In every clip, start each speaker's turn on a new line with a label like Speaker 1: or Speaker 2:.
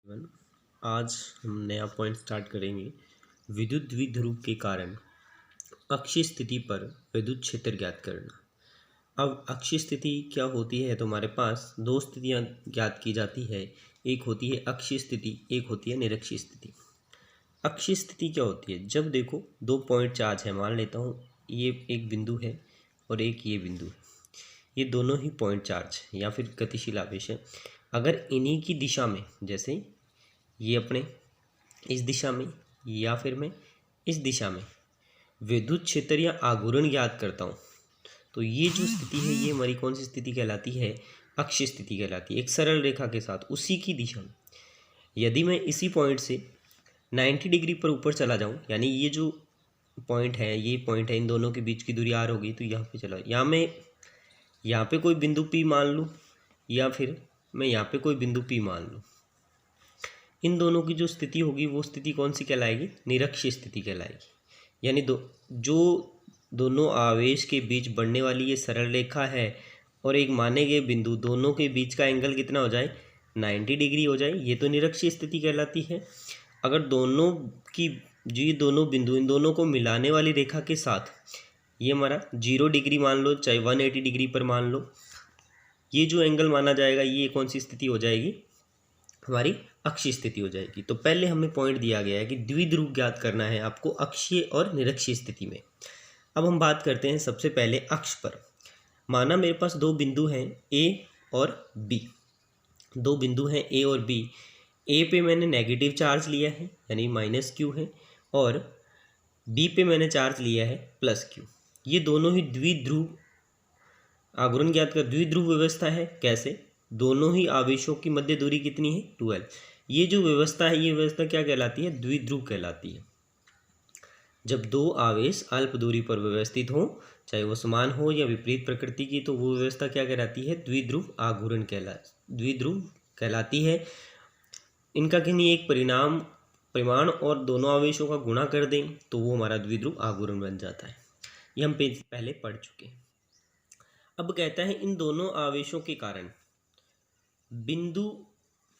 Speaker 1: Everyone, आज हम नया पॉइंट स्टार्ट करेंगे। विद्युत द्विध्रुव के कारण अक्षीय स्थिति पर विद्युत क्षेत्र ज्ञात करना। अब अक्षीय स्थिति क्या होती है? तो हमारे पास दो स्थितियां ज्ञात की जाती है। एक होती है अक्षीय स्थिति, एक होती है निरक्षीय स्थिति। अक्षीय स्थिति क्या होती है? जब देखो दो पॉइंट चार्ज है, मान लेता हूँ ये एक बिंदु है और एक ये बिंदु है। ये दोनों ही पॉइंट चार्ज या फिर गतिशील आवेश है। अगर इन्हीं की दिशा में, जैसे ये अपने इस दिशा में या फिर मैं इस दिशा में विद्युत क्षेत्र या आघूर्ण ज्ञात करता हूँ, तो ये जो स्थिति है ये हमारी कौन सी स्थिति कहलाती है? अक्षीय स्थिति कहलाती है। एक सरल रेखा के साथ उसी की दिशा में यदि मैं इसी पॉइंट से 90 डिग्री पर ऊपर चला जाऊँ, यानी ये जो पॉइंट है ये पॉइंट है, इन दोनों के बीच की दूरी आर होगी, तो यहाँ पे चला, या मैं यहाँ पे कोई बिंदु पी मान लूँ या फिर मैं यहाँ पे कोई बिंदु पी मान लूँ, इन दोनों की जो स्थिति होगी वो स्थिति कौन सी कहलाएगी? निरक्षीय स्थिति कहलाएगी। यानी जो दोनों आवेश के बीच बढ़ने वाली ये सरल रेखा है और एक माने गए बिंदु, दोनों के बीच का एंगल कितना हो जाए? 90 डिग्री हो जाए, ये तो निरक्षीय स्थिति कहलाती है। अगर दोनों की जी दोनों बिंदु, इन दोनों को मिलाने वाली रेखा के साथ ये हमारा 0 डिग्री मान लो, चाहे 180 डिग्री पर मान लो, ये जो एंगल माना जाएगा ये कौन सी स्थिति हो जाएगी? हमारी अक्षीय स्थिति हो जाएगी। तो पहले हमें पॉइंट दिया गया है कि द्विध्रुव ज्ञात करना है आपको अक्षीय और निरक्षीय स्थिति में। अब हम बात करते हैं सबसे पहले अक्ष पर। माना मेरे पास दो बिंदु हैं ए और बी। दो बिंदु हैं ए और बी। ए पे मैंने नेगेटिव चार्ज लिया है यानी माइनस क्यू है, और बी पे मैंने चार्ज लिया है प्लस क्यू। ये दोनों ही द्विध्रुव आघूर्ण ज्ञात कर द्विध्रुव व्यवस्था है। कैसे? दोनों ही आवेशों की मध्य दूरी कितनी है? 12। ये जो व्यवस्था है ये व्यवस्था क्या कहलाती है? द्विध्रुव कहलाती है। जब दो आवेश अल्प दूरी पर व्यवस्थित हो, चाहे वो समान हो या विपरीत प्रकृति की, तो वो व्यवस्था क्या कहलाती है? द्विध्रुव कहलाती है। इनका कहीं एक परिमाण और दोनों आवेशों का गुणा कर दें तो वो हमारा द्विध्रुव आघूर्ण बन जाता है। ये हम पहले पढ़ चुके हैं। अब कहता है इन दोनों आवेशों के कारण बिंदु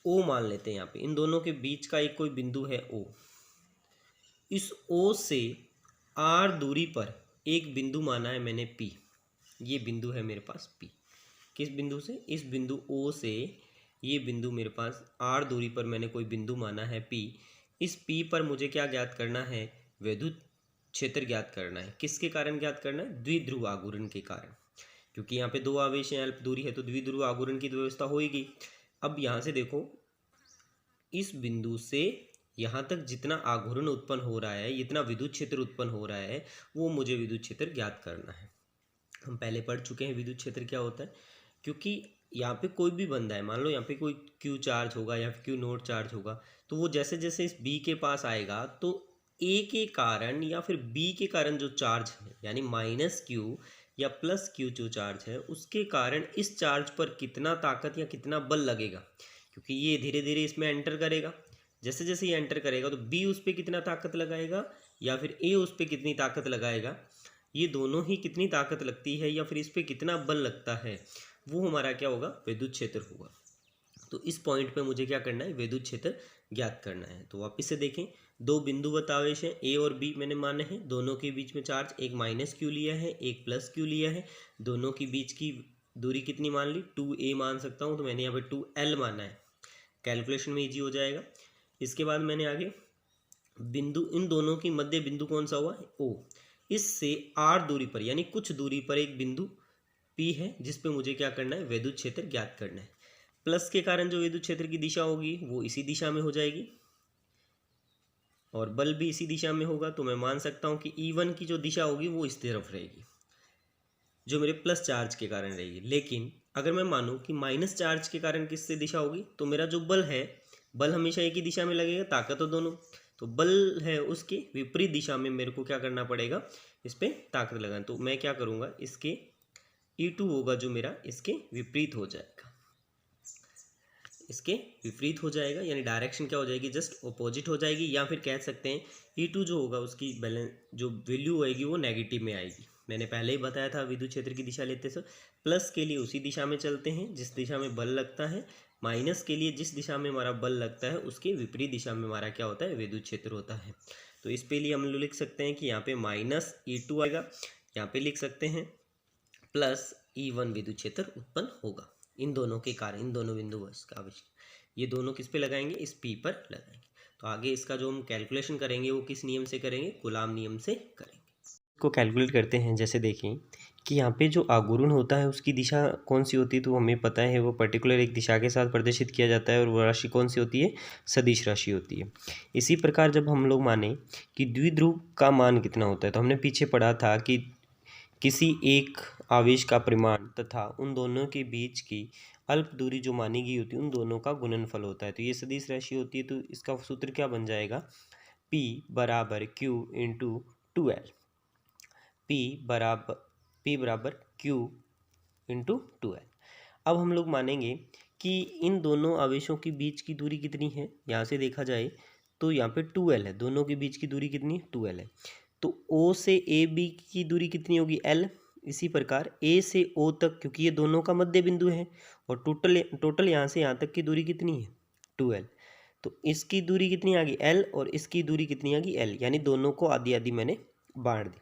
Speaker 1: ओ मान लेते हैं। यहाँ पे इन दोनों के बीच का एक कोई बिंदु है ओ। इस ओ से आर दूरी पर एक बिंदु माना है मैंने पी। ये बिंदु है मेरे पास पी। किस बिंदु से? इस बिंदु ओ से ये बिंदु मेरे पास आर दूरी पर मैंने कोई बिंदु माना है पी। इस पी पर मुझे क्या ज्ञात करना है? विद्युत क्षेत्र ज्ञात करना है। किसके कारण ज्ञात करना है? द्विध्रुव आघूर्ण के कारण। क्योंकि यहाँ पे दो आवेश हैं, अल्प दूरी है, तो द्विध्रुव आघूर्ण की व्यवस्था होगी। अब यहाँ से देखो, इस बिंदु से यहाँ तक जितना आघूर्ण उत्पन्न हो रहा है, जितना विद्युत क्षेत्र उत्पन्न हो रहा है, वो मुझे विद्युत क्षेत्र ज्ञात करना है। हम पहले पढ़ चुके हैं विद्युत क्षेत्र क्या होता है। क्योंकि यहाँ पे कोई भी बंदा है, मान लो यहाँ पे कोई क्यू चार्ज होगा या क्यू नोट चार्ज होगा, तो वो जैसे जैसे इस बी के पास आएगा तो ए के कारण या फिर बी के कारण जो चार्ज है, यानी माइनस क्यू या प्लस क्यू जो चार्ज है, उसके कारण इस चार्ज पर कितना ताकत या कितना बल लगेगा, क्योंकि ये धीरे धीरे इसमें एंटर करेगा। जैसे जैसे ये एंटर करेगा तो बी उस पर कितना ताकत लगाएगा या फिर ए उस पर कितनी ताकत लगाएगा, ये दोनों ही कितनी ताकत लगती है या फिर इस पर कितना बल लगता है, वो हमारा क्या होगा? विद्युत क्षेत्र होगा। तो इस पॉइंट पे मुझे क्या करना है? विद्युत क्षेत्र ज्ञात करना है। तो वापस से देखें, दो बिंदुवत आवेश हैं ए और बी मैंने माने हैं, दोनों के बीच में चार्ज एक माइनस क्यू लिया है, एक प्लस क्यू लिया है। दोनों के बीच की दूरी कितनी मान ली? 2a मान सकता हूँ, तो मैंने यहाँ पे 2l माना है। कैलकुलेशन में ईजी हो जाएगा। इसके बाद मैंने आगे बिंदु, इन दोनों की मध्य बिंदु कौन सा हुआ? ओ। इससे आर दूरी पर यानी कुछ दूरी पर एक बिंदु पी है, जिस पे मुझे क्या करना है? विद्युत क्षेत्र ज्ञात करना है। प्लस के कारण जो विद्युत क्षेत्र की दिशा होगी वो इसी दिशा में हो जाएगी और बल भी इसी दिशा में होगा। तो मैं मान सकता हूँ कि E1 की जो दिशा होगी वो इस तरफ रहेगी, जो मेरे प्लस चार्ज के कारण रहेगी। लेकिन अगर मैं मानूँ कि माइनस चार्ज के कारण किससे दिशा होगी, तो मेरा जो बल है, बल हमेशा एक ही दिशा में लगेगा, ताकत तो दोनों, तो बल है उसके विपरीत दिशा में मेरे को क्या करना पड़ेगा? इस पर ताकत लगाना। तो मैं क्या करूँगा, इसके E2 होगा जो मेरा इसके विपरीत हो जाएगा, इसके विपरीत हो जाएगा, यानी डायरेक्शन क्या हो जाएगी? जस्ट ऑपोजिट हो जाएगी। या फिर कह सकते हैं E2 जो होगा उसकी बैलेंस जो वैल्यू होएगी वो नेगेटिव में आएगी। मैंने पहले ही बताया था विद्युत क्षेत्र की दिशा लेते समय प्लस के लिए उसी दिशा में चलते हैं जिस दिशा में बल लगता है, माइनस के लिए जिस दिशा में हमारा बल लगता है उसके विपरीत दिशा में हमारा क्या होता है, विद्युत क्षेत्र होता है। तो इस पे लिए हम लोग लिख सकते हैं कि यहाँ पे माइनस E2 आएगा, यहाँ पे लिख सकते हैं प्लस E1 विद्युत क्षेत्र उत्पन्न होगा इन दोनों के कारण, इन दोनों बिंदु बस का आवेश। ये दोनों किस पे लगाएंगे, इस P पर लगाएंगे। तो आगे इसका जो हम कैलकुलेशन करेंगे वो किस नियम से करेंगे, कूलाम नियम से करेंगे। इसको कैलकुलेट करते हैं। जैसे देखें कि यहाँ पे जो आघूर्ण होता है उसकी दिशा कौन सी होती है, तो हमें पता है वो पर्टिकुलर एक दिशा के साथ प्रदर्शित किया जाता है और वो राशि कौन सी होती है, सदिश राशि होती है। इसी प्रकार जब हम लोग माने कि द्विध्रुव का मान कितना होता है, तो हमने पीछे पढ़ा था कि किसी एक आवेश का परिमाण तथा उन दोनों के बीच की अल्प दूरी जो मानी गई होती है उन दोनों का गुणनफल होता है। तो ये सदिश राशि होती है। तो इसका सूत्र क्या बन जाएगा, P बराबर Q इंटू 2L। P बराबर Q इंटू 2L। अब हम लोग मानेंगे कि इन दोनों आवेशों के बीच की दूरी कितनी है, यहाँ से देखा जाए तो यहाँ पे 2L है, दोनों के बीच की दूरी कितनी है, 2L है। तो O से AB की दूरी कितनी होगी, L। इसी प्रकार A से O तक, क्योंकि ये दोनों का मध्य बिंदु है, और टोटल यहाँ से यहाँ तक की दूरी कितनी है, 2L। तो इसकी दूरी कितनी आ गई, L, और इसकी दूरी कितनी आ गई, L, यानी दोनों को आधी आधी मैंने बांट दी।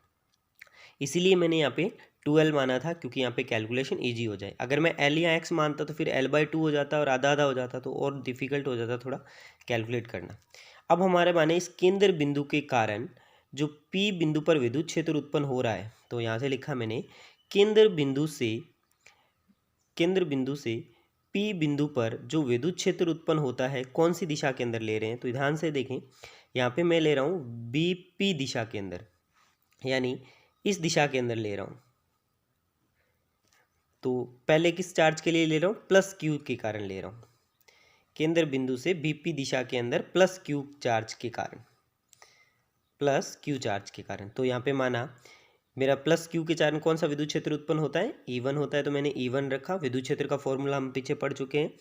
Speaker 1: इसीलिए मैंने यहाँ पे 2L माना था, क्योंकि यहाँ पे कैलकुलेशन ईजी हो जाए। अगर मैं L या X मानता तो फिर L/2 हो जाता और आधा आधा हो जाता, तो और डिफिकल्ट हो जाता थोड़ा कैलकुलेट करना। अब हमारे माने इस केंद्र बिंदु के कारण जो P बिंदु पर विद्युत क्षेत्र उत्पन्न हो रहा है, तो यहाँ से लिखा मैंने केंद्र बिंदु से P बिंदु पर जो विद्युत क्षेत्र उत्पन्न होता है कौन सी दिशा के अंदर ले रहे हैं, तो ध्यान से देखें। यहाँ पे मैं ले रहा हूँ BP दिशा के अंदर, यानी इस दिशा के अंदर ले रहा हूँ। तो पहले किस चार्ज के लिए ले रहा हूँ, प्लस Q के कारण ले रहा हूँ। केंद्र बिंदु से BP दिशा के अंदर प्लस Q चार्ज के कारण, तो यहाँ पे माना मेरा प्लस Q के कारण कौन सा विद्युत क्षेत्र उत्पन्न होता है, E1 होता है। तो मैंने E1 रखा। विद्युत क्षेत्र का फॉर्मूला हम पीछे पढ़ चुके हैं,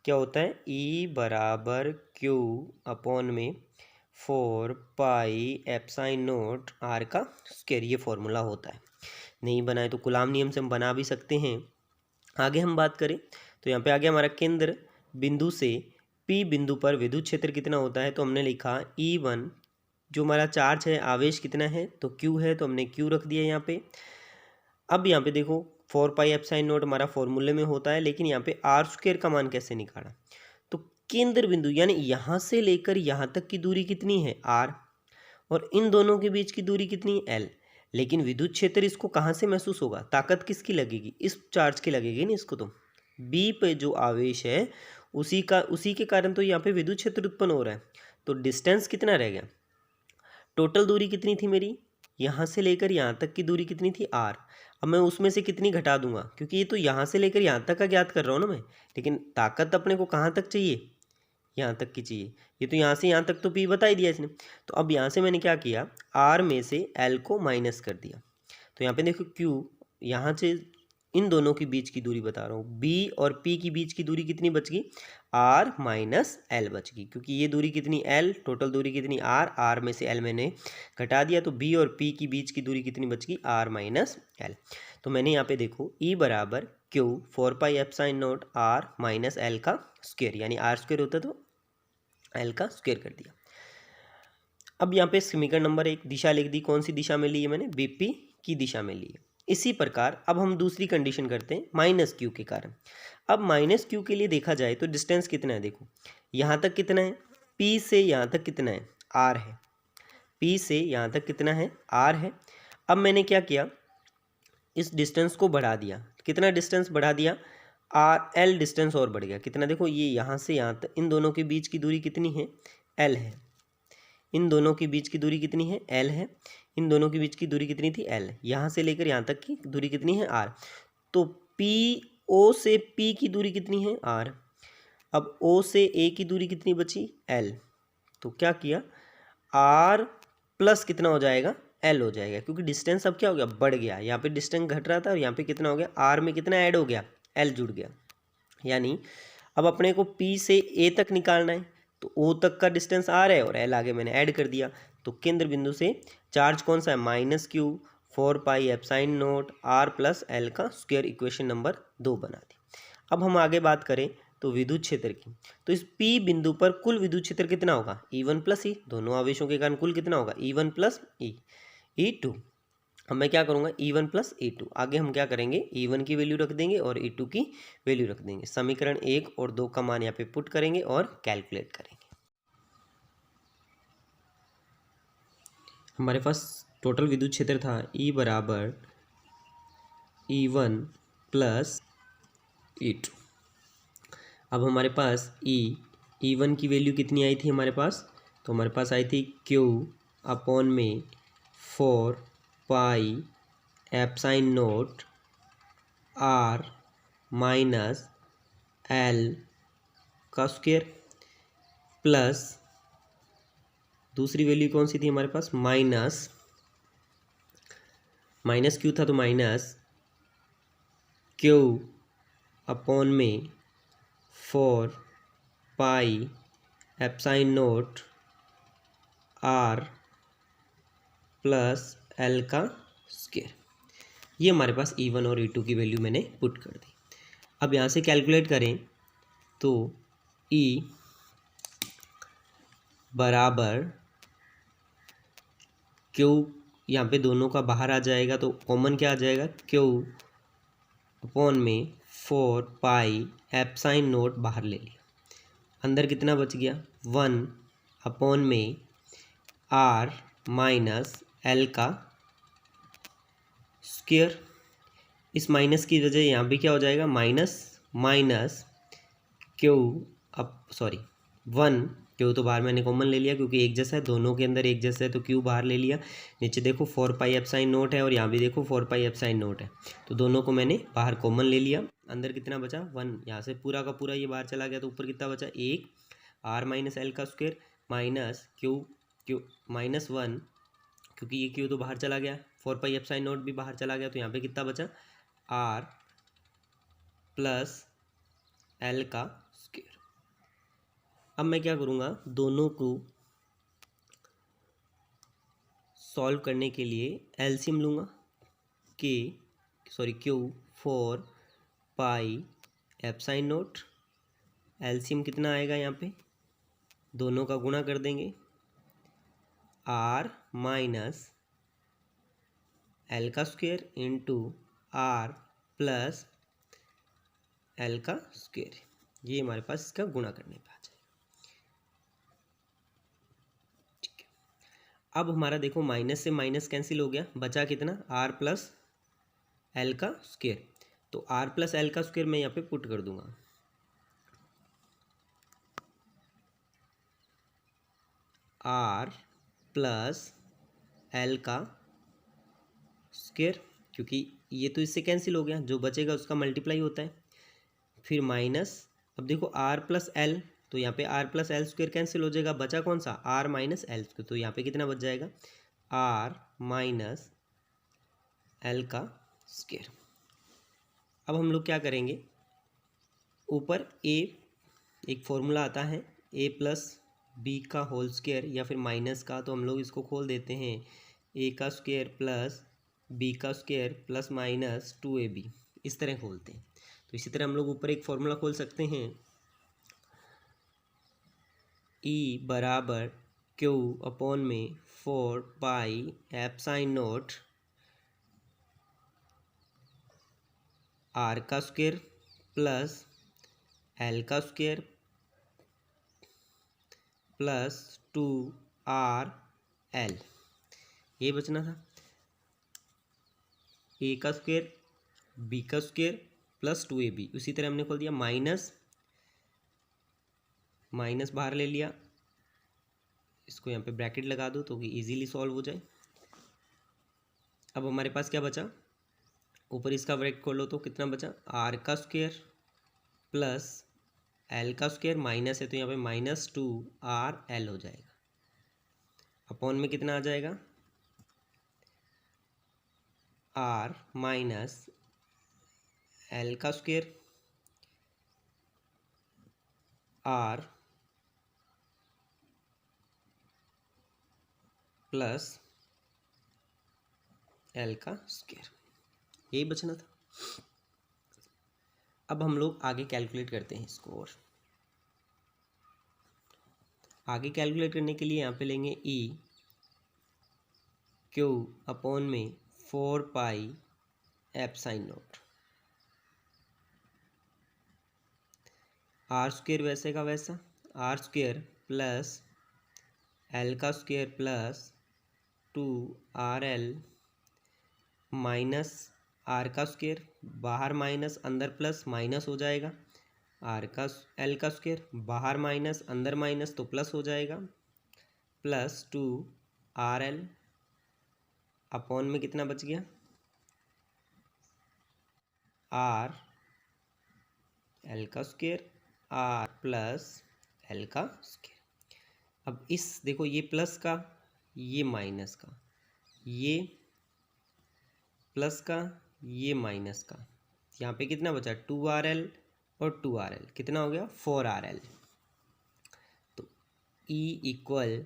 Speaker 1: क्या होता है, E बराबर Q अपॉन में 4 पाई एप्साइन नोट R का स्क्वायर, ये फॉर्मूला होता है। नहीं बनाए तो कूलाम नियम से हम बना भी सकते हैं। आगे हम बात करें तो यहाँ पे आ गया हमारा केंद्र बिंदु से P बिंदु पर विद्युत क्षेत्र कितना होता है, तो हमने लिखा E1, जो हमारा चार्ज है, आवेश कितना है, तो Q है, तो हमने Q रख दिया यहाँ पे। अब यहाँ पे देखो 4 पाई एप्साइन नोट हमारा फॉर्मूले में होता है, लेकिन यहाँ पे R स्क्वायर का मान कैसे निकाला, तो केंद्र बिंदु यानी यहाँ से लेकर यहाँ तक की दूरी कितनी है, R, और इन दोनों के बीच की दूरी कितनी है, L। लेकिन विद्युत क्षेत्र इसको कहाँ से महसूस होगा, ताकत किसकी लगेगी, इस चार्ज की लगेगी ना इसको। तो B पे जो आवेश है उसी के कारण तो यहाँ पे विद्युत क्षेत्र उत्पन्न हो रहा है। तो डिस्टेंस कितना रह गया, टोटल दूरी कितनी थी मेरी, यहाँ से लेकर यहाँ तक की दूरी कितनी थी, R। अब मैं उसमें से कितनी घटा दूंगा, क्योंकि ये तो यहाँ से लेकर यहाँ तक का ज्ञात कर रहा हूँ ना मैं, लेकिन ताकत अपने को कहाँ तक चाहिए, यहाँ तक की चाहिए। ये तो यहाँ से यहाँ तक तो P बता ही दिया इसने। तो अब यहाँ से मैंने क्या किया, R में से L को माइनस कर दिया। तो यहाँ पे देखो Q, यहाँ से इन दोनों के बीच की दूरी बता रहा हूँ, B और P की बीच की दूरी कितनी बच गई, R माइनस L बच गई, क्योंकि ये दूरी कितनी L, टोटल दूरी कितनी R में से L मैंने घटा दिया, तो B और P की बीच की दूरी कितनी बच गई, R माइनस L। तो मैंने यहाँ पे देखो E बराबर Q 4 pi epsilon naught R minus L का स्क्वायर, यानी R स्क्वायर होता तो L का स्क्वायर कर दिया। अब यहाँ पे समीकरण नंबर 1 दिशा लिख दी, कौन सी दिशा में ली है मैंने, BP की दिशा में ली है। इसी प्रकार अब हम दूसरी कंडीशन करते हैं माइनस Q के कारण। अब माइनस Q के लिए देखा जाए तो डिस्टेंस कितना है, देखो यहाँ तक कितना है, P से यहाँ तक कितना है, R है, P से यहाँ तक कितना है, R है। अब मैंने क्या किया, इस डिस्टेंस को बढ़ा दिया, कितना डिस्टेंस बढ़ा दिया, L डिस्टेंस और बढ़ गया, कितना, देखो ये यहाँ से यहाँ तक इन दोनों के बीच की दूरी कितनी है, L है, इन दोनों के बीच की दूरी कितनी है, L है, इन दोनों के बीच की दूरी कितनी थी, L, यहाँ से लेकर यहाँ तक की दूरी कितनी है, R। तो O से P की दूरी कितनी है, R। अब O से A की दूरी कितनी बची, L। तो क्या किया, R प्लस कितना हो जाएगा, L हो जाएगा, क्योंकि डिस्टेंस अब क्या हो गया, बढ़ गया। यहाँ पे डिस्टेंस घट रहा था और यहाँ पे कितना हो गया, R में कितना ऐड हो गया, L जुड़ गया। यानी अब अपने को P से A तक निकालना है, तो O तक का डिस्टेंस R है और L आगे मैंने ऐड कर दिया। तो केंद्र बिंदु से चार्ज कौन सा है, minus Q 4 pi epsilon naught R plus L का स्क्वायर, इक्वेशन नंबर 2 बना दी। अब हम आगे बात करें तो विद्युत क्षेत्र की, तो इस P बिंदु पर कुल विद्युत क्षेत्र कितना होगा, E1 प्लस ई, दोनों आवेशों के कारण कुल कितना होगा, E1 प्लस ई, E2। अब मैं क्या करूँगा, E1 प्लस E2, आगे हम क्या करेंगे, E1 की वैल्यू रख देंगे और E2 की वैल्यू रख देंगे। समीकरण 1 और 2 का मान यहाँ पे पुट करेंगे और कैलकुलेट करेंगे। हमारे पास टोटल विद्युत क्षेत्र था E बराबर E1 प्लस E2। अब हमारे पास E1 की वैल्यू कितनी आई थी हमारे पास, तो हमारे पास आई थी Q अपॉन में 4 pi epsilon naught R minus L का स्क्वायर, प्लस दूसरी वैल्यू कौन सी थी हमारे पास, माइनस क्यू था, तो माइनस क्यू अपॉन में 4 pi epsilon naught R plus L का स्क्वायर। ये हमारे पास E1 और E2 की वैल्यू मैंने पुट कर दी। अब यहाँ से कैलकुलेट करें तो E बराबर Q, यहाँ पे दोनों का बाहर आ जाएगा तो कॉमन क्या आ जाएगा, Q अपॉन में 4 पाई एप्साइन नोट बाहर ले लिया, अंदर कितना बच गया, 1 अपॉन में R माइनस L का स्क्वायर। इस माइनस की वजह यहाँ भी क्या हो जाएगा, माइनस क्यू, अब सॉरी 1, क्यू तो बाहर मैंने कॉमन ले लिया क्योंकि एक जैसा है, दोनों के अंदर एक जैसा है, तो क्यू बाहर ले लिया। नीचे देखो 4 पाई एप्साइन नोट है और यहाँ भी देखो 4 पाई एप्साइन नोट है, तो दोनों को मैंने बाहर कॉमन ले लिया। अंदर कितना बचा, 1, यहाँ से पूरा का पूरा ये बाहर चला गया, तो ऊपर कितना बचा, 1 R माइनस एल का स्क्वायर माइनस क्यू माइनस 1, क्योंकि ये क्यू तो बाहर चला गया, 4 पाई एप्साइन नोट भी बाहर चला गया, तो यहाँ पे कितना बचा, R प्लस L का स्क्वायर। अब मैं क्या करूँगा, दोनों को सॉल्व करने के लिए एलसीएम लूँगा, Q 4 pi epsilon note, LCM कितना आएगा, यहाँ पे दोनों का गुणा कर देंगे, R माइनस L का square into R plus L का स्क्वायर, ये हमारे पास इसका गुणा करने पे आ जाएगा। ठीक है, अब हमारा देखो माइनस से माइनस कैंसिल हो गया, बचा कितना, R प्लस L का स्क्वायर, तो R प्लस L का स्क्वायर मैं यहाँ पे पुट कर दूंगा, R प्लस L का स्क्वायर, क्योंकि ये तो इससे कैंसिल हो गया, जो बचेगा उसका मल्टीप्लाई होता है, फिर माइनस, अब देखो R प्लस L, तो यहाँ पे R plus L square cancel हो जाएगा, बचा कौन सा, R माइनस L स्क्वायर, तो यहाँ पे कितना बच जाएगा, R माइनस L का स्क्वायर। अब हम लोग क्या करेंगे, ऊपर एक फॉर्मूला आता है A प्लस बी का होल स्क्वायर या फिर माइनस का, तो हम लोग इसको खोल देते हैं, A का स्क्वायर प्लस B का स्क्वायर प्लस माइनस 2AB, इस तरह खोलते हैं। तो इसी तरह हम लोग ऊपर एक फॉर्मूला खोल सकते हैं, E बराबर Q अपॉन में 4 पाई एप्साइन नोट R का स्क्वायर प्लस L का स्क्वायर प्लस 2RL, ये बचना था, A का स्क्वायर B का स्क्वायर प्लस 2AB, उसी तरह हमने खोल दिया, माइनस बाहर ले लिया, इसको यहाँ पे ब्रैकेट लगा दो तो कि इजीली सॉल्व हो जाए। अब हमारे पास क्या बचा, ऊपर इसका ब्रैकेट खोलो तो कितना बचा, R का स्क्वायर प्लस L का स्क्वायर, माइनस है तो यहाँ पे माइनस 2RL हो जाएगा, अपॉन में कितना आ जाएगा, R माइनस L का स्क्वायर R प्लस L का स्क्वायर, यही बचना था। अब हम लोग आगे कैलकुलेट करते हैं इसको, और आगे कैलकुलेट करने के लिए यहाँ पे लेंगे ई क्यू अपॉन में 4 pi epsilon naught. R square वैसे का वैसा, आर स्क्वेयर प्लस एल का square plus 2RL minus R का स्क्वेयर, बाहर माइनस अंदर प्लस माइनस हो जाएगा, आर का एल का स्क्वेयर बाहर माइनस अंदर माइनस तो प्लस हो जाएगा, प्लस 2RL अपॉन में कितना बच गया, आर एल का स्क्वेयर आर प्लस एल का स्क्वेयर। अब इस देखो ये प्लस का, ये माइनस का, ये प्लस का, ये माइनस का, यहाँ पे कितना बचा 2RL और 2RL कितना हो गया 4RL। तो E इक्वल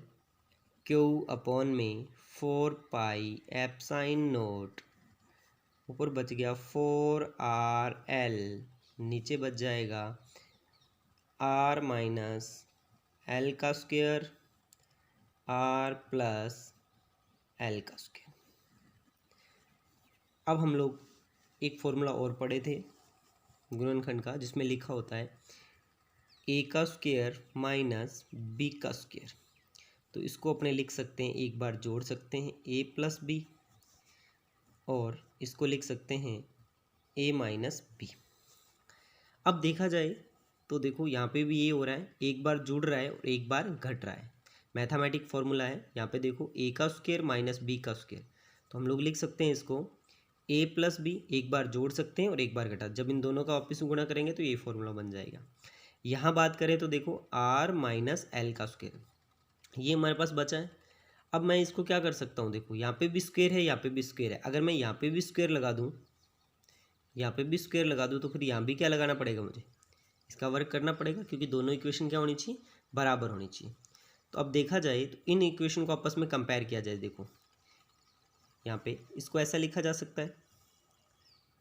Speaker 1: क्यू अपॉन में 4 पाई एफ साइन नोट, ऊपर बच गया 4RL, नीचे बच जाएगा R माइनस एल का स्क्वेयर आर प्लस एल का स्क्वेयर। अब हम लोग एक फॉर्मूला और पढ़े थे गुणनखंड का, जिसमें लिखा होता है ए का स्क्वेयर माइनस बी का स्क्वेयर। तो इसको अपने लिख सकते हैं, एक बार जोड़ सकते हैं ए प्लस बी, और इसको लिख सकते हैं ए माइनस बी। अब देखा जाए तो देखो यहाँ पे भी ये हो रहा है, एक बार जुड़ रहा है और एक बार घट रहा है। मैथमेटिक फॉर्मूला है, यहाँ पे देखो ए का स्क्वायर माइनस बी का स्क्वायर, तो हम लोग लिख सकते हैं इसको ए प्लस बी, एक बार जोड़ सकते हैं और एक बार घटा, जब इन दोनों का वापस गुणा करेंगे तो ये फॉर्मूला बन जाएगा। यहाँ बात करें तो देखो आर माइनस एल का स्क्वायर, ये हमारे पास बचा है। अब मैं इसको क्या कर सकता हूँ, देखो यहाँ पे भी स्क्वायर है, यहाँ पे भी स्क्वायर है, अगर मैं यहाँ पे भी स्क्वायर लगा दूँ, यहाँ पे भी स्क्वायर लगा दूँ, तो फिर यहाँ भी क्या लगाना पड़ेगा, मुझे इसका वर्क करना पड़ेगा, क्योंकि दोनों इक्वेशन क्या होनी चाहिए, बराबर होनी चाहिए। तो अब देखा जाए तो इन इक्वेशन को आपस में कंपेयर किया जाए, देखो यहाँ पे इसको ऐसा लिखा जा सकता है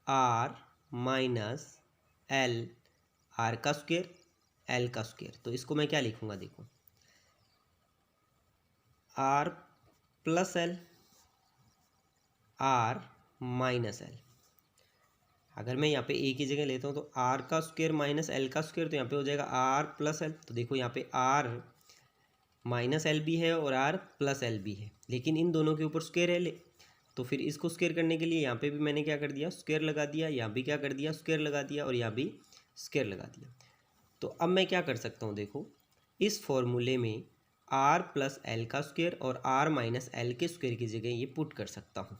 Speaker 1: आर माइनस एल, आर का स्क्वायर एल का स्क्वायर, तो इसको मैं क्या लिखूंगा, देखो R plus L R minus L. अगर मैं यहाँ पे ए की जगह लेता हूँ तो आर का स्क्वायर माइनस एल का स्क्वायर, तो यहाँ पे हो जाएगा आर प्लस एल। तो देखो यहाँ पे आर माइनस एल भी है और आर प्लस एल भी है, लेकिन इन दोनों के ऊपर स्क्वायर है ले, तो फिर इसको स्क्वायर करने के लिए यहाँ पे भी मैंने क्या कर दिया, स्क्वायर लगा दिया, यहाँ भी क्या कर दिया, स्क्वायर लगा दिया, और यहाँ भी स्क्वायर लगा दिया। तो अब मैं क्या कर सकता हूँ, देखो इस फॉर्मूले में आर प्लस एल का स्क्वायर और आर माइनस एल के स्क्वायर की जगह ये पुट कर सकता हूँ।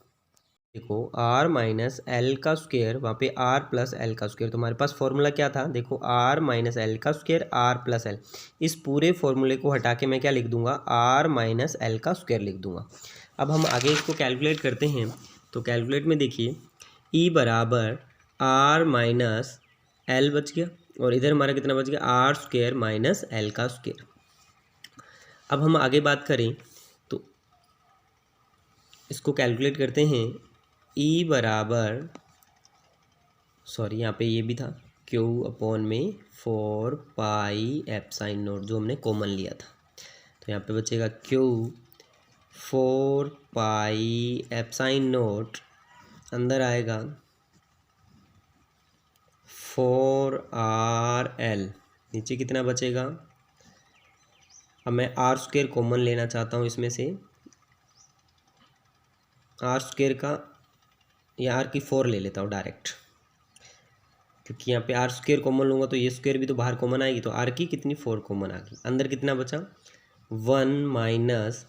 Speaker 1: देखो आर माइनस एल का स्क्वायर, वहाँ पे आर प्लस एल का स्क्वायर, तो हमारे पास फॉर्मूला क्या था, देखो आर माइनस एल का स्क्वायर आर प्लस एल। इस पूरे फॉर्मूले को हटा के मैं क्या लिख दूंगा, आर माइनस एल का स्क्वायर लिख दूंगा। अब हम आगे इसको कैलकुलेट करते हैं, तो कैलकुलेट में देखिए ई बराबर आर माइनस एल बच गया, और इधर हमारा कितना बच गया, आर स्क्वायर माइनस एल का स्क्वायर। अब हम आगे बात करें तो इसको कैलकुलेट करते हैं, ई बराबर सॉरी यहाँ पे ये भी था क्यू अपॉन में 4 पाई एफ साइन नोट, जो हमने कॉमन लिया था, तो यहाँ पे बचेगा Q 4 pi epsilon note, अंदर आएगा 4RL, नीचे कितना बचेगा। अब मैं आर स्क्वायर कॉमन लेना चाहता हूँ इसमें से, आर स्क्वायर का या आर की 4 ले लेता हूँ डायरेक्ट, क्योंकि यहाँ पे आर स्क्वायर कॉमन लूँगा तो ये स्क्वायर भी तो बाहर कॉमन आएगी, तो आर की कितनी 4 कॉमन आ गई, अंदर कितना बचा 1 माइनस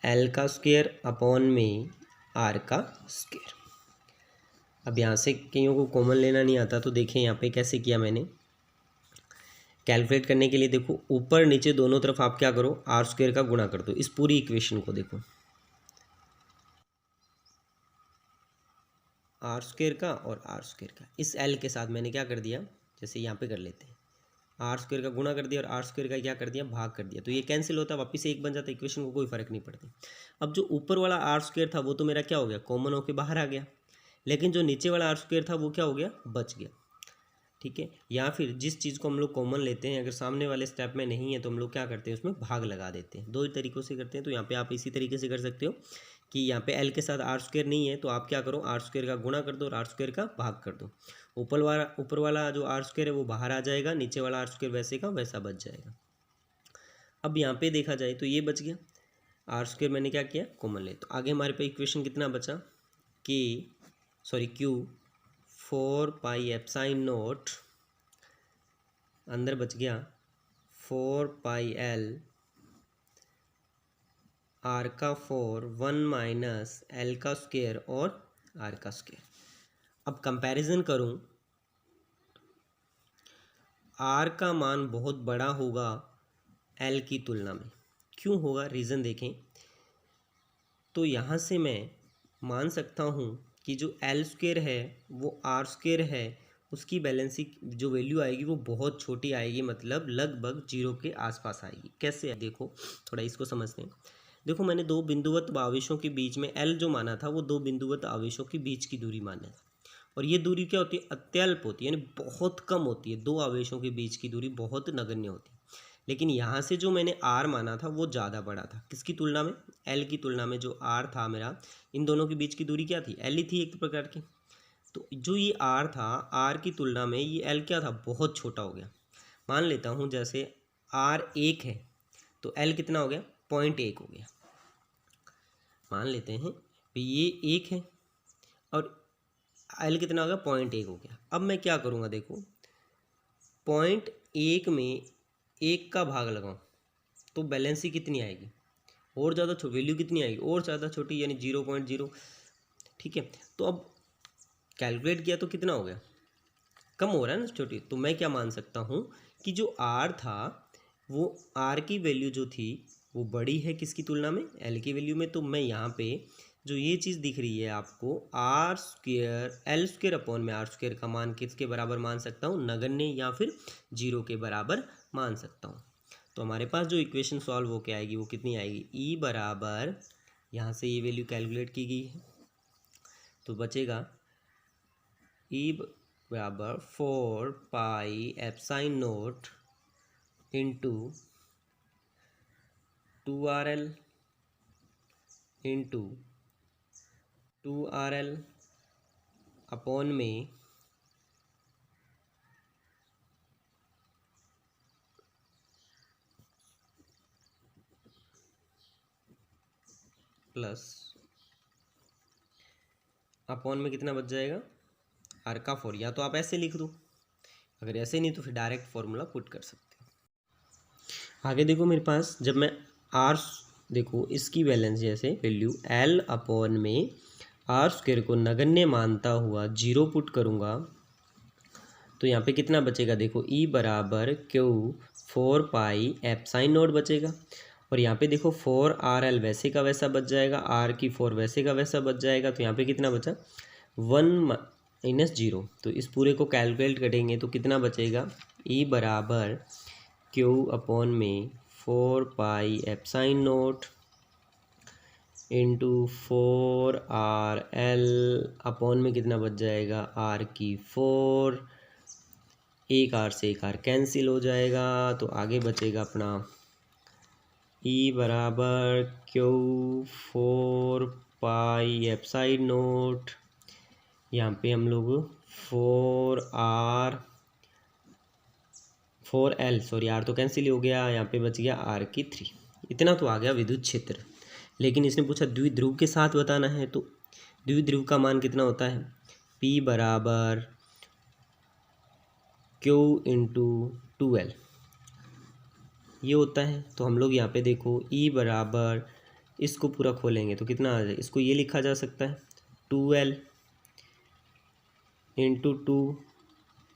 Speaker 1: एल का स्क्वायर अपॉन में आर का स्क्वायर। अब यहाँ से कईयों को कॉमन लेना नहीं आता, तो देखें यहाँ पे कैसे किया मैंने कैलकुलेट करने के लिए। देखो ऊपर नीचे दोनों तरफ आप क्या करो, आर स्क्वायर का गुणा कर दो इस पूरी इक्वेशन को। देखो आर स्क्वायर का और आर स्क्वायर का, इस एल के साथ मैंने क्या कर दिया, जैसे यहाँ पे कर लेते हैं, आर स्क्वायर का गुणा कर दिया और आर स्क्वायर का क्या कर दिया, भाग कर दिया, तो ये कैंसिल होता है, वापस एक बन जाता है, इक्वेशन को कोई फर्क नहीं पड़ता। अब जो ऊपर वाला आर स्क्वायर था वो तो मेरा क्या हो गया, कॉमन होकर बाहर आ गया, लेकिन जो नीचे वाला आर स्क्वायर था वो क्या हो गया, बच गया। ठीक है, या फिर जिस चीज़ को हम लोग कॉमन लेते हैं, अगर सामने वाले स्टेप में नहीं है तो हम लोग क्या करते हैं, उसमें भाग लगा देते हैं। दो ही तरीक़ों से करते हैं। तो यहाँ पे आप इसी तरीके से कर सकते हो कि यहाँ पे एल के साथ आर स्क्वायर नहीं है तो आप क्या करो, आर स्क्वायर का गुणा कर दो और आर स्क्वायर का भाग कर दो। ऊपर वाला जो आर स्क्वायर है वो बाहर आ जाएगा, नीचे वाला आर स्क्वायर वैसे का वैसा बच जाएगा। अब यहाँ पे देखा जाए तो ये बच गया, आर स्क्वायर मैंने क्या किया, कॉमन ले। तो आगे हमारे पे इक्वेशन कितना बचा, क्यू 4 पाई एप्साइन नोट, अंदर बच गया 4 पाई एल आर का 4 1 माइनस एल का स्क्वायर और आर का स्क्वायर। अब कंपैरिजन करूं, आर का मान बहुत बड़ा होगा एल की तुलना में। क्यों होगा, रीज़न देखें। तो यहाँ से मैं मान सकता हूँ कि जो एल स्क्वायर है वो आर स्क्वायर है, उसकी बैलेंसी जो वैल्यू आएगी वो बहुत छोटी आएगी, मतलब लगभग 0 के आसपास आएगी। कैसे है देखो, थोड़ा इसको समझते हैं। देखो, मैंने दो बिंदुवत आवेशों के बीच में एल जो माना था वो दो बिंदुवत आवेशों के बीच की दूरी माना था, और ये दूरी क्या होती है, अत्यल्प होती है, यानी बहुत कम होती है। दो आवेशों के बीच की दूरी बहुत नगण्य होती है। लेकिन यहाँ से जो मैंने आर माना था वो ज़्यादा बड़ा था, किसकी तुलना में, एल की तुलना में। जो आर था मेरा, इन दोनों के बीच की दूरी क्या थी, एल ही थी एक प्रकार की। तो जो ये आर था, आर की तुलना में ये एल क्या था, बहुत छोटा हो गया। मान लेता हूँ जैसे आर 1 है तो एल कितना हो गया, 0.1 हो गया। मान लेते हैं कि ये 1 है और एल कितना हो गया, 0.1 हो गया। अब मैं क्या करूँगा, देखो 0.1 में 1 का भाग लगाऊँ तो बैलेंसी कितनी आएगी, और ज़्यादा छोटी, वैल्यू कितनी आएगी, और ज़्यादा छोटी, यानी 0.0। ठीक है, तो अब कैलकुलेट किया तो कितना हो गया, कम हो रहा है ना, छोटी। तो मैं क्या मान सकता हूँ कि जो आर था वो आर की वैल्यू जो थी वो बड़ी है किसकी तुलना में, एल की वैल्यू में। तो मैं यहाँ पे जो ये चीज़ दिख रही है आपको, R square L square upon में आर स्क्वायर का मान किसके बराबर मान सकता हूँ, नगण्य या फिर 0 के बराबर मान सकता हूँ। तो हमारे पास जो इक्वेशन सॉल्व होके आएगी वो कितनी आएगी, ई बराबर, यहाँ से ये वैल्यू कैलकुलेट की गई है तो बचेगा ई बराबर 4 pi epsilon naught into 2RL into 2RL upon में प्लस अपॉन में कितना बच जाएगा, आर का 4। या तो आप ऐसे लिख दो, अगर ऐसे नहीं तो फिर डायरेक्ट फॉर्मूला पुट कर सकते हो। आगे देखो मेरे पास, जब मैं आर, देखो इसकी बैलेंस जैसे वैल्यू एल अपॉन में आर स्क्वायर को नगण्य मानता हुआ 0 पुट करूँगा तो यहाँ पे कितना बचेगा, देखो ई बराबर क्यू 4 पाई एप्साइन नोट बचेगा। और यहाँ पे देखो 4RL वैसे का वैसा बच जाएगा, आर की 4 वैसे का वैसा बच जाएगा। तो यहाँ पे कितना बचा, 1 - 0। तो इस पूरे को कैलकुलेट करेंगे तो कितना बचेगा, ई बराबर क्यू अपॉन में 4 pi epsilon naught into 4RL upon में कितना बच जाएगा, आर की 4, एक आर से एक आर कैंसिल हो जाएगा। तो आगे बचेगा अपना ई बराबर क्यू 4 पाई एप्साइन नोट, यहाँ पे हम लोग 4L, सॉरी आर तो कैंसिल हो गया, यहाँ पे बच गया आर की 3। इतना तो आ गया विद्युत क्षेत्र। लेकिन इसने पूछा द्विध्रुव के साथ बताना है, तो द्विध्रुव का मान कितना होता है, P बराबर Q इंटू 2L ये होता है। तो हम लोग यहाँ पे देखो E बराबर, इसको पूरा खोलेंगे तो कितना आ जाए, इसको ये लिखा जा सकता है 2L into 2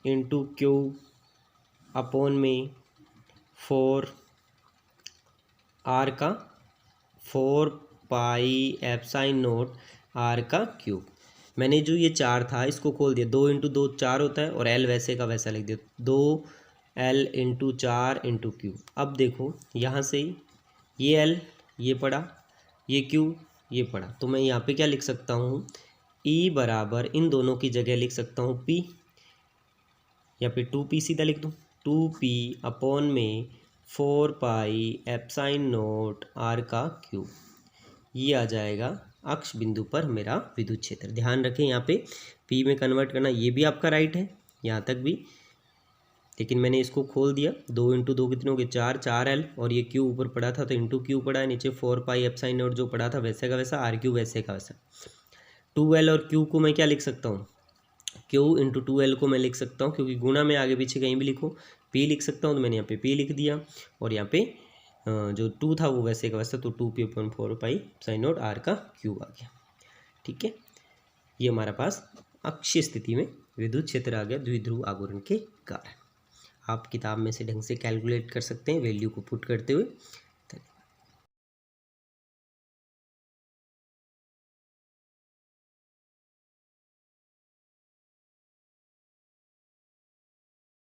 Speaker 1: into Q upon में 4 आर का 4 पाई एप्साइन नोट आर का क्यूब। मैंने जो ये 4 था इसको खोल दिया, 2 इंटू 2 4 होता है, और एल वैसे का वैसा लिख दिया, 2L इंटू 4 इंटू क्यू। अब देखो यहाँ से ये एल ये पड़ा, ये क्यू ये पड़ा, तो मैं यहाँ पे क्या लिख सकता हूँ, ई बराबर इन दोनों की जगह लिख सकता हूँ पी, या फिर 2p सीधा लिख दूँ, 2p अपॉन में 4 पाई एप्साइन नोट आर का क्यूब। ये आ जाएगा अक्ष बिंदु पर मेरा विद्युत क्षेत्र। ध्यान रखें यहाँ पे p में कन्वर्ट करना, ये भी आपका राइट है यहाँ तक भी, लेकिन मैंने इसको खोल दिया। 2 × 2 कितने हो गए 4, 4l, और ये क्यू ऊपर पड़ा था तो इंटू क्यू पड़ा है, नीचे 4 पाई एप्साइन नोट जो पड़ा था वैसे का वैसा, आर क्यू वैसे का वैसा। 2l और क्यू को मैं क्या लिख सकता हूँ, क्यू इंटू 2l को मैं लिख सकता हूँ, क्योंकि गुणा में आगे पीछे कहीं भी लिखो p लिख सकता हूँ, तो मैंने यहाँ पे p लिख दिया, और यहाँ पे जो 2 था वो वैसे का वैसा, तो 2p/4 साइन नोट आर का क्यूब आ गया। ठीक है, ये हमारा पास अक्षीय स्थिति में विद्युत क्षेत्र आ गया द्विध्रुव आघूर्ण के कारण। आप किताब में से ढंग से कैलकुलेट कर सकते हैं वैल्यू को पुट करते हुए।